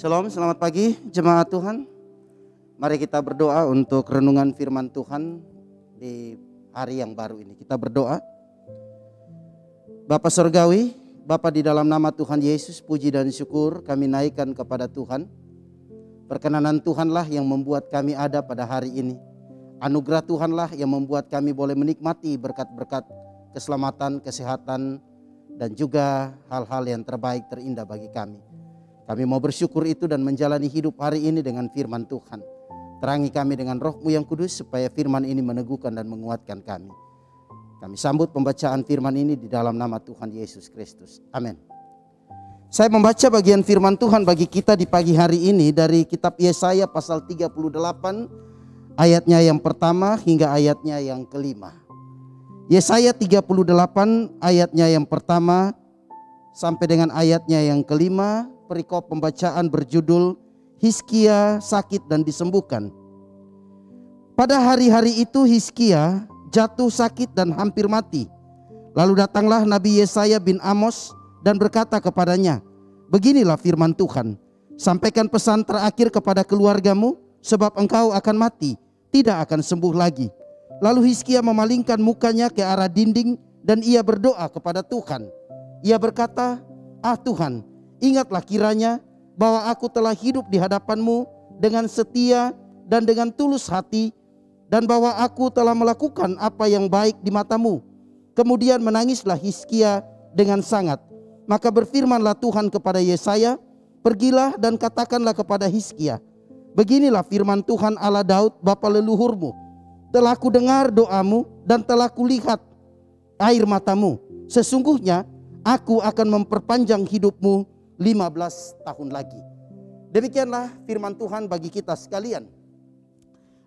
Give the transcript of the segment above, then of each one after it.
Shalom, selamat pagi jemaat Tuhan. Mari kita berdoa untuk renungan firman Tuhan di hari yang baru ini. Kita berdoa. Bapa Surgawi, Bapa di dalam nama Tuhan Yesus, puji dan syukur kami naikkan kepada Tuhan. Perkenanan Tuhanlah yang membuat kami ada pada hari ini. Anugerah Tuhanlah yang membuat kami boleh menikmati berkat-berkat keselamatan, kesehatan, dan juga hal-hal yang terbaik terindah bagi kami. Kami mau bersyukur itu dan menjalani hidup hari ini dengan firman Tuhan. Terangi kami dengan Roh-Mu yang kudus supaya firman ini meneguhkan dan menguatkan kami. Kami sambut pembacaan firman ini di dalam nama Tuhan Yesus Kristus. Amin. Saya membaca bagian firman Tuhan bagi kita di pagi hari ini dari kitab Yesaya pasal 38 ayatnya yang pertama hingga ayatnya yang kelima. Yesaya 38 ayatnya yang pertama sampai dengan ayatnya yang kelima. Perikop pembacaan berjudul Hizkia sakit dan disembuhkan. Pada hari-hari itu Hizkia jatuh sakit dan hampir mati. Lalu datanglah Nabi Yesaya bin Amos dan berkata kepadanya, beginilah firman Tuhan, sampaikan pesan terakhir kepada keluargamu, sebab engkau akan mati, tidak akan sembuh lagi. Lalu Hizkia memalingkan mukanya ke arah dinding dan ia berdoa kepada Tuhan. Ia berkata, ah Tuhan, ingatlah kiranya bahwa aku telah hidup di hadapan-Mu dengan setia dan dengan tulus hati, dan bahwa aku telah melakukan apa yang baik di mata-Mu. Kemudian menangislah Hizkia dengan sangat. Maka berfirmanlah Tuhan kepada Yesaya, pergilah dan katakanlah kepada Hizkia, beginilah firman Tuhan Allah Daud bapa leluhurmu, telah kudengar doamu dan telah kulihat air matamu. Sesungguhnya aku akan memperpanjang hidupmu 15 tahun lagi. Demikianlah firman Tuhan bagi kita sekalian.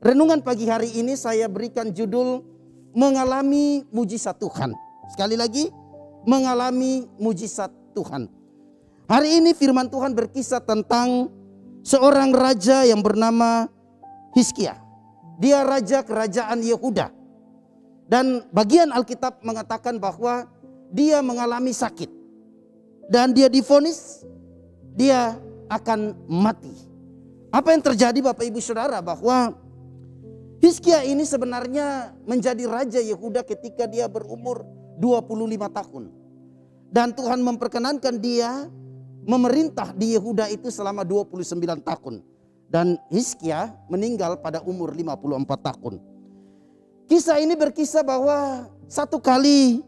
Renungan pagi hari ini saya berikan judul mengalami mujizat Tuhan. Sekali lagi, mengalami mujizat Tuhan. Hari ini firman Tuhan berkisah tentang seorang raja yang bernama Hizkia. Dia raja kerajaan Yehuda. Dan bagian Alkitab mengatakan bahwa dia mengalami sakit. Dan dia divonis dia akan mati. Apa yang terjadi Bapak Ibu Saudara, bahwa Hizkia ini sebenarnya menjadi raja Yehuda ketika dia berumur 25 tahun. Dan Tuhan memperkenankan dia memerintah di Yehuda itu selama 29 tahun. Dan Hizkia meninggal pada umur 54 tahun. Kisah ini berkisah bahwa satu kali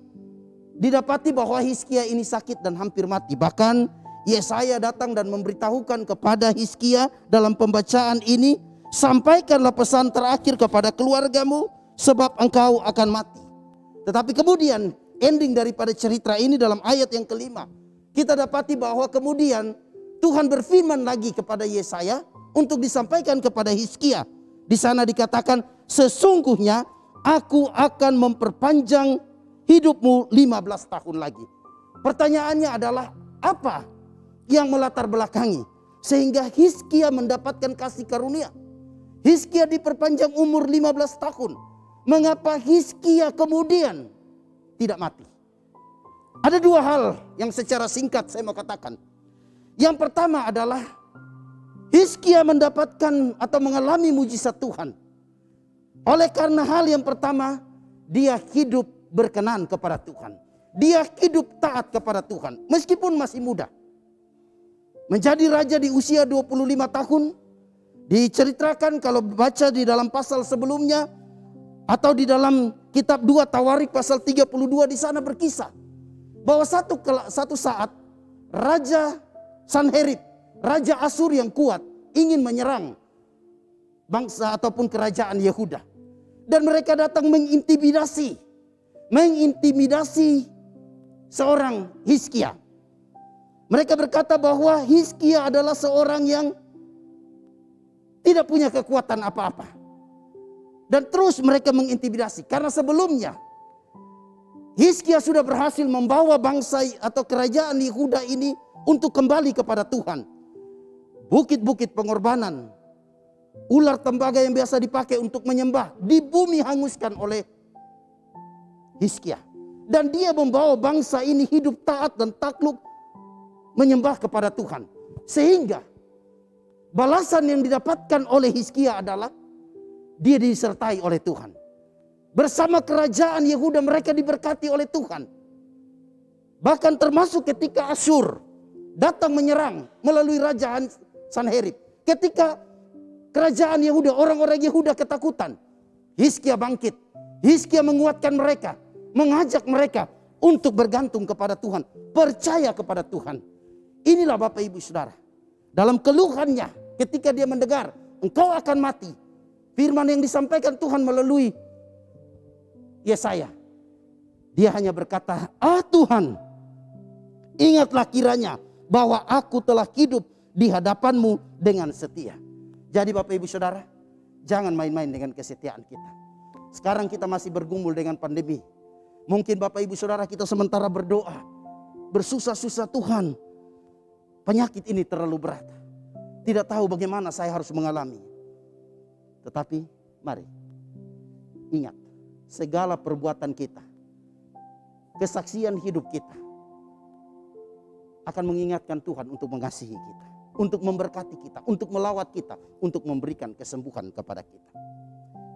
didapati bahwa Hizkia ini sakit dan hampir mati. Bahkan Yesaya datang dan memberitahukan kepada Hizkia dalam pembacaan ini, sampaikanlah pesan terakhir kepada keluargamu, sebab engkau akan mati. Tetapi kemudian ending daripada cerita ini dalam ayat yang kelima, kita dapati bahwa kemudian Tuhan berfirman lagi kepada Yesaya untuk disampaikan kepada Hizkia. Di sana dikatakan, sesungguhnya aku akan memperpanjang hidupmu 15 tahun lagi. Pertanyaannya adalah, apa yang melatar belakangi sehingga Hizkia mendapatkan kasih karunia? Hizkia diperpanjang umur 15 tahun. Mengapa Hizkia kemudian tidak mati? Ada dua hal yang secara singkat saya mau katakan. Yang pertama adalah Hizkia mendapatkan atau mengalami mujizat Tuhan. Oleh karena hal yang pertama, dia hidup berkenan kepada Tuhan. Dia hidup taat kepada Tuhan meskipun masih muda. Menjadi raja di usia 25 tahun. Diceritakan kalau baca di dalam pasal sebelumnya atau di dalam kitab 2 Tawarik pasal 32, di sana berkisah bahwa satu saat Raja Sanherib, Raja Asur yang kuat, ingin menyerang bangsa ataupun kerajaan Yehuda. Dan mereka datang mengintimidasi seorang Hizkia. Mereka berkata bahwa Hizkia adalah seorang yang tidak punya kekuatan apa-apa. Dan terus mereka mengintimidasi. Karena sebelumnya Hizkia sudah berhasil membawa bangsa atau kerajaan Yehuda ini untuk kembali kepada Tuhan. Bukit-bukit pengorbanan, ular tembaga yang biasa dipakai untuk menyembah, di bumi hanguskan oleh Hizkia. Dan dia membawa bangsa ini hidup taat dan takluk menyembah kepada Tuhan. Sehingga balasan yang didapatkan oleh Hizkia adalah dia disertai oleh Tuhan. Bersama kerajaan Yehuda mereka diberkati oleh Tuhan. Bahkan termasuk ketika Asyur datang menyerang melalui Raja Sanherib. Ketika kerajaan Yehuda, orang-orang Yehuda ketakutan, Hizkia bangkit. Hizkia menguatkan mereka, mengajak mereka untuk bergantung kepada Tuhan, percaya kepada Tuhan. Inilah Bapak Ibu Saudara, dalam keluhannya ketika dia mendengar engkau akan mati, firman yang disampaikan Tuhan melalui Yesaya, dia hanya berkata, Tuhan, ingatlah kiranya bahwa aku telah hidup di hadapanmu dengan setia. Jadi Bapak Ibu Saudara, jangan main-main dengan kesetiaan kita. Sekarang kita masih bergumul dengan pandemi. Mungkin Bapak Ibu Saudara kita sementara berdoa, bersusah-susah, Tuhan, penyakit ini terlalu berat. Tidak tahu bagaimana saya harus mengalami. Tetapi mari ingat, segala perbuatan kita, kesaksian hidup kita akan mengingatkan Tuhan untuk mengasihi kita, untuk memberkati kita, untuk melawat kita, untuk memberikan kesembuhan kepada kita.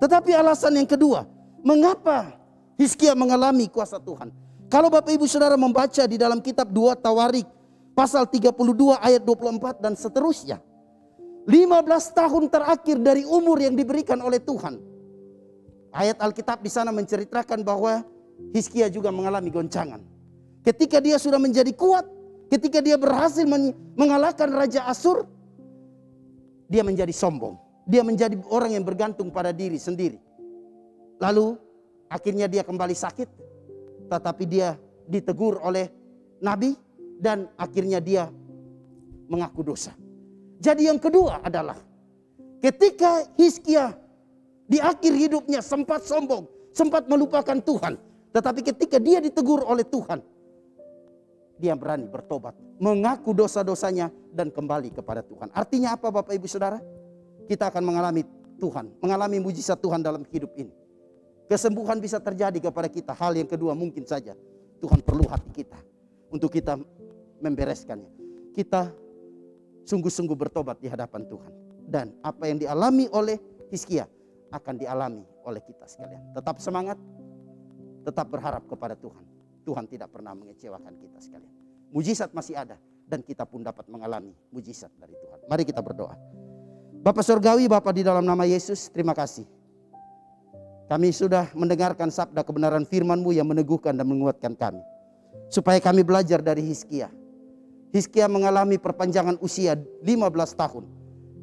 Tetapi alasan yang kedua, mengapa Hizkia mengalami kuasa Tuhan? Kalau Bapak Ibu Saudara membaca di dalam kitab 2 Tawarik pasal 32 ayat 24 dan seterusnya, 15 tahun terakhir dari umur yang diberikan oleh Tuhan, ayat Alkitab di sana menceritakan bahwa Hizkia juga mengalami goncangan. Ketika dia sudah menjadi kuat, ketika dia berhasil mengalahkan Raja Asyur, dia menjadi sombong. Dia menjadi orang yang bergantung pada diri sendiri. Lalu akhirnya dia kembali sakit, tetapi dia ditegur oleh Nabi dan akhirnya dia mengaku dosa. Jadi yang kedua adalah ketika Hizkia di akhir hidupnya sempat sombong, sempat melupakan Tuhan. Tetapi ketika dia ditegur oleh Tuhan, dia berani bertobat, mengaku dosa-dosanya dan kembali kepada Tuhan. Artinya apa Bapak Ibu Saudara? Kita akan mengalami Tuhan, mengalami mujizat Tuhan dalam hidup ini. Kesembuhan bisa terjadi kepada kita. Hal yang kedua mungkin saja Tuhan perlu hati kita untuk kita membereskannya. Kita sungguh-sungguh bertobat di hadapan Tuhan. Dan apa yang dialami oleh Hizkia akan dialami oleh kita sekalian. Tetap semangat, tetap berharap kepada Tuhan. Tuhan tidak pernah mengecewakan kita sekalian. Mujizat masih ada dan kita pun dapat mengalami mujizat dari Tuhan. Mari kita berdoa. Bapa Surgawi, Bapa di dalam nama Yesus, terima kasih. Kami sudah mendengarkan sabda kebenaran firman-Mu yang meneguhkan dan menguatkan kami. Supaya kami belajar dari Hizkia. Hizkia mengalami perpanjangan usia 15 tahun.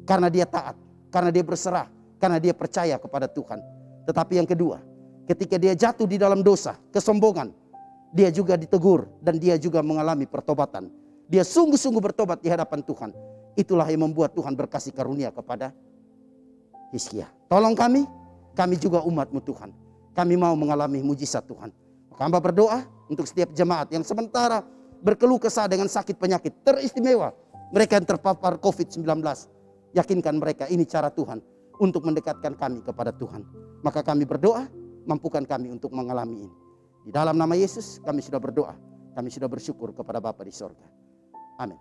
Karena dia taat, karena dia berserah, karena dia percaya kepada Tuhan. Tetapi yang kedua, ketika dia jatuh di dalam dosa, kesombongan, dia juga ditegur dan dia juga mengalami pertobatan. Dia sungguh-sungguh bertobat di hadapan Tuhan. Itulah yang membuat Tuhan berkasih karunia kepada Hizkia. Tolong kami juga umat-Mu Tuhan. Kami mau mengalami mujizat Tuhan. Hamba berdoa untuk setiap jemaat yang sementara berkeluh kesah dengan sakit penyakit teristimewa. Mereka yang terpapar COVID-19. Yakinkan mereka ini cara Tuhan untuk mendekatkan kami kepada Tuhan. Maka kami berdoa, mampukan kami untuk mengalami ini. Di dalam nama Yesus kami sudah berdoa. Kami sudah bersyukur kepada Bapa di sorga. Amin.